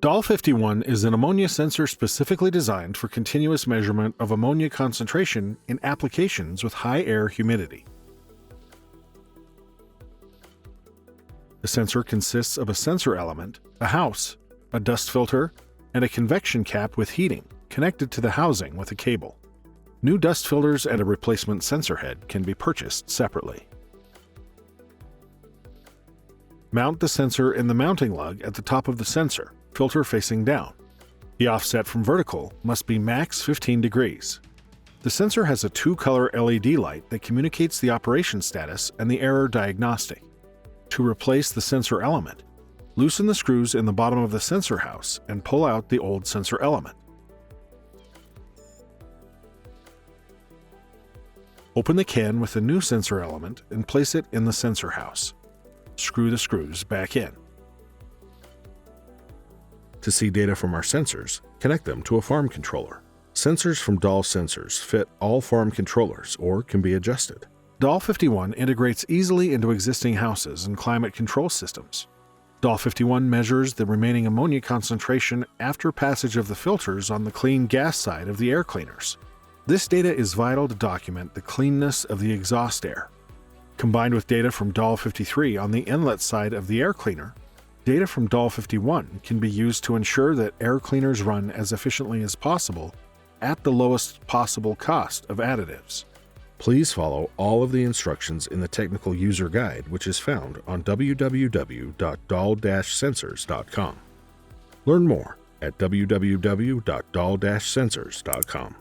dol-51 is an ammonia sensor specifically designed for continuous measurement of ammonia concentration in applications with high air humidity. The sensor consists of a sensor element, a house, a dust filter, and a convection cap with heating, connected to the housing with a cable. New dust filters and a replacement sensor head can be purchased separately. Mount the sensor in the mounting lug at the top of the sensor, filter facing down. The offset from vertical must be max 15 degrees. The sensor has a two-color LED light that communicates the operation status and the error diagnostic. To replace the sensor element, loosen the screws in the bottom of the sensor house and pull out the old sensor element. Open the can with the new sensor element and place it in the sensor house. Screw the screws back in. To see data from our sensors, connect them to a farm controller. Sensors from dol-sensors fit all farm controllers or can be adjusted. dol-51 integrates easily into existing houses and climate control systems. dol-51 measures the remaining ammonia concentration after passage of the filters on the clean gas side of the air cleaners. This data is vital to document the cleanness of the exhaust air. Combined with data from dol-53 on the inlet side of the air cleaner, data from dol-51 can be used to ensure that air cleaners run as efficiently as possible at the lowest possible cost of additives. Please follow all of the instructions in the technical user guide, which is found on www.dol-sensors.com. Learn more at www.dol-sensors.com.